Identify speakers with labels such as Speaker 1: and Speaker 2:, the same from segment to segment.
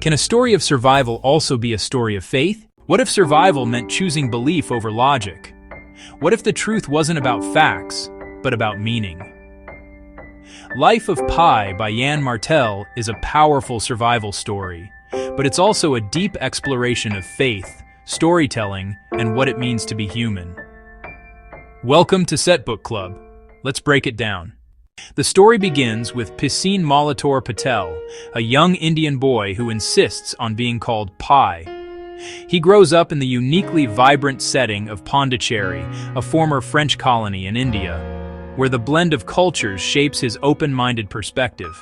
Speaker 1: Can a story of survival also be a story of faith? What if survival meant choosing belief over logic? What if the truth wasn't about facts, but about meaning? Life of Pi by Yann Martel is a powerful survival story, but it's also a deep exploration of faith, storytelling, and what it means to be human. Welcome to Setbook Club. Let's break it down. The story begins with Pisin Molitor Patel, a young Indian boy who insists on being called Pi. He grows up in the uniquely vibrant setting of Pondicherry, a former French colony in India, where the blend of cultures shapes his open-minded perspective.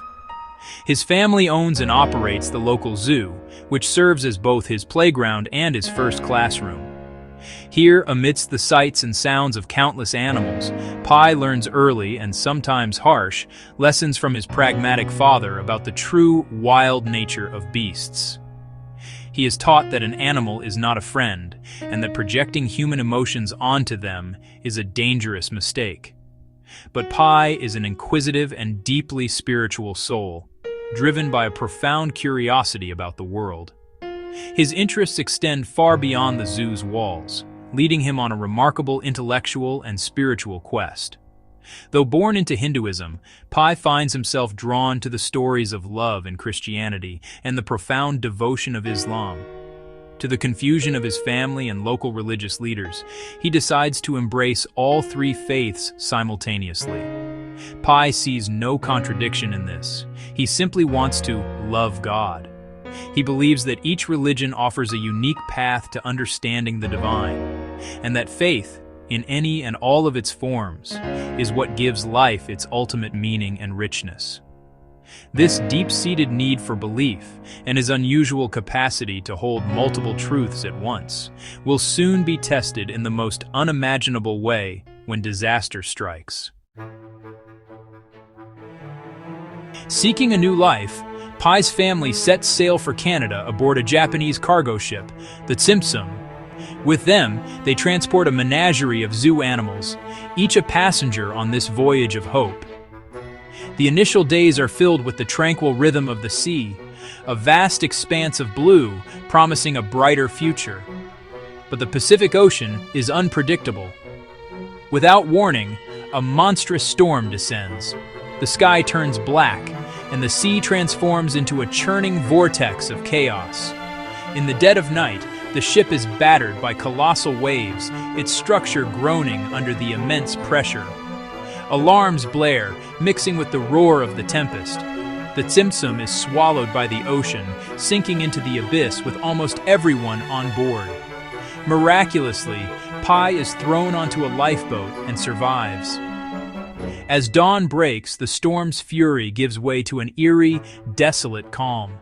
Speaker 1: His family owns and operates the local zoo, which serves as both his playground and his first classroom. Here, amidst the sights and sounds of countless animals, Pi learns early and sometimes harsh lessons from his pragmatic father about the true, wild nature of beasts. He is taught that an animal is not a friend, and that projecting human emotions onto them is a dangerous mistake. But Pi is an inquisitive and deeply spiritual soul, driven by a profound curiosity about the world. His interests extend far beyond the zoo's walls, leading him on a remarkable intellectual and spiritual quest. Though born into Hinduism, Pi finds himself drawn to the stories of love in Christianity and the profound devotion of Islam. To the confusion of his family and local religious leaders, he decides to embrace all three faiths simultaneously. Pi sees no contradiction in this. He simply wants to love God. He believes that each religion offers a unique path to understanding the divine, and that faith, in any and all of its forms, is what gives life its ultimate meaning and richness. This deep-seated need for belief and his unusual capacity to hold multiple truths at once will soon be tested in the most unimaginable way when disaster strikes. Seeking a new life, Pi's family sets sail for Canada aboard a Japanese cargo ship, the Symbolism. With them, they transport a menagerie of zoo animals, each a passenger on this voyage of hope. The initial days are filled with the tranquil rhythm of the sea, a vast expanse of blue promising a brighter future. But the Pacific Ocean is unpredictable. Without warning, a monstrous storm descends. The sky turns black, and the sea transforms into a churning vortex of chaos. In the dead of night, the ship is battered by colossal waves, its structure groaning under the immense pressure. Alarms blare, mixing with the roar of the tempest. The Symbolism is swallowed by the ocean, sinking into the abyss with almost everyone on board. Miraculously, Pi is thrown onto a lifeboat and survives. As dawn breaks, the storm's fury gives way to an eerie, desolate calm.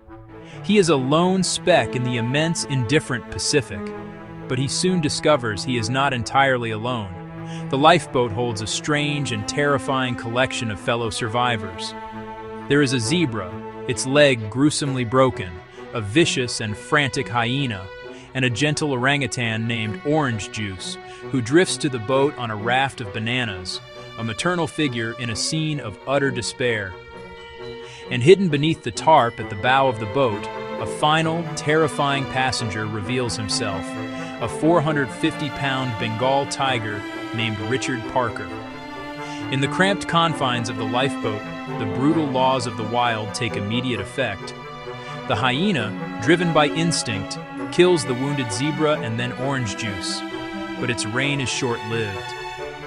Speaker 1: He is a lone speck in the immense, indifferent Pacific, but he soon discovers he is not entirely alone. The lifeboat holds a strange and terrifying collection of fellow survivors. There is a zebra, its leg gruesomely broken, a vicious and frantic hyena, and a gentle orangutan named Orange Juice, who drifts to the boat on a raft of bananas, a maternal figure in a scene of utter despair. And hidden beneath the tarp at the bow of the boat, a final, terrifying passenger reveals himself, a 450-pound Bengal tiger named Richard Parker. In the cramped confines of the lifeboat, the brutal laws of the wild take immediate effect. The hyena, driven by instinct, kills the wounded zebra and then Orange Juice, but its reign is short-lived.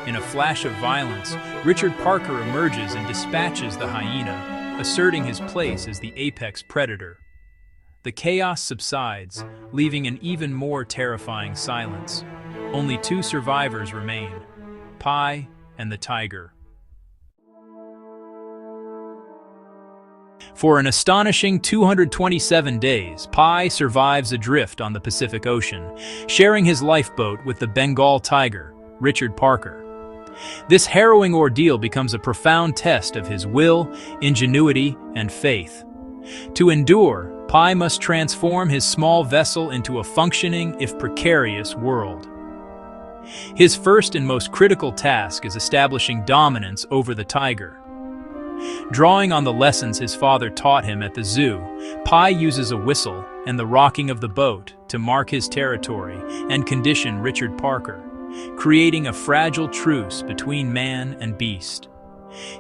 Speaker 1: In a flash of violence, Richard Parker emerges and dispatches the hyena, asserting his place as the apex predator. The chaos subsides, leaving an even more terrifying silence. Only two survivors remain, Pi and the tiger. For an astonishing 227 days, Pi survives adrift on the Pacific Ocean, sharing his lifeboat with the Bengal tiger, Richard Parker. This harrowing ordeal becomes a profound test of his will, ingenuity, and faith. To endure, Pi must transform his small vessel into a functioning, if precarious, world. His first and most critical task is establishing dominance over the tiger. Drawing on the lessons his father taught him at the zoo, Pi uses a whistle and the rocking of the boat to mark his territory and condition Richard Parker, creating a fragile truce between man and beast.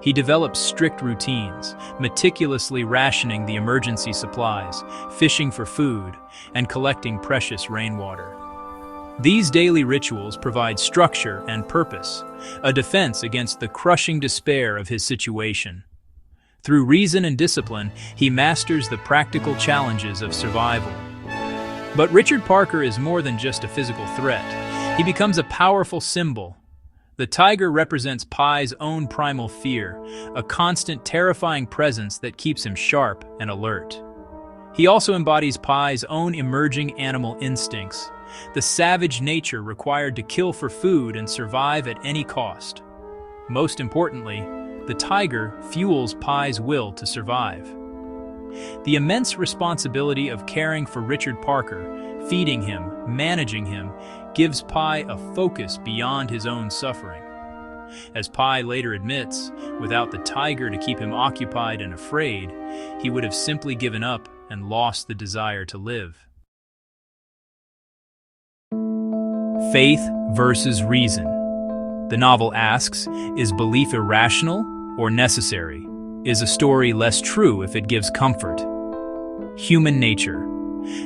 Speaker 1: He develops strict routines, meticulously rationing the emergency supplies, fishing for food, and collecting precious rainwater. These daily rituals provide structure and purpose, a defense against the crushing despair of his situation. Through reason and discipline, he masters the practical challenges of survival. But Richard Parker is more than just a physical threat. He becomes a powerful symbol. The tiger represents Pi's own primal fear, a constant, terrifying presence that keeps him sharp and alert. He also embodies Pi's own emerging animal instincts, the savage nature required to kill for food and survive at any cost. Most importantly, the tiger fuels Pi's will to survive. The immense responsibility of caring for Richard Parker, feeding him, managing him, gives Pi a focus beyond his own suffering. As Pi later admits, without the tiger to keep him occupied and afraid, he would have simply given up and lost the desire to live. Faith versus reason. The novel asks, is belief irrational or necessary? Is a story less true if it gives comfort? Human nature.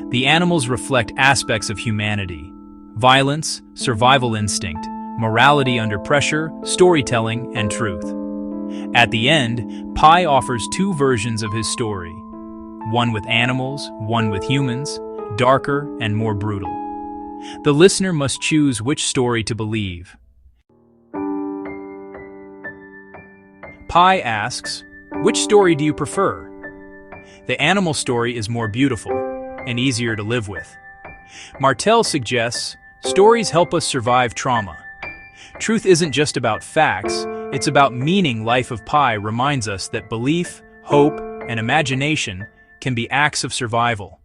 Speaker 1: The animals reflect aspects of humanity: violence, survival instinct, morality under pressure, storytelling, and truth. At the end, Pi offers two versions of his story. One with animals, one with humans, darker and more brutal. The listener must choose which story to believe. Pi asks, which story do you prefer? The animal story is more beautiful and easier to live with. Martel suggests, stories help us survive trauma. Truth isn't just about facts, it's about meaning. Life of Pi reminds us that belief, hope, and imagination can be acts of survival.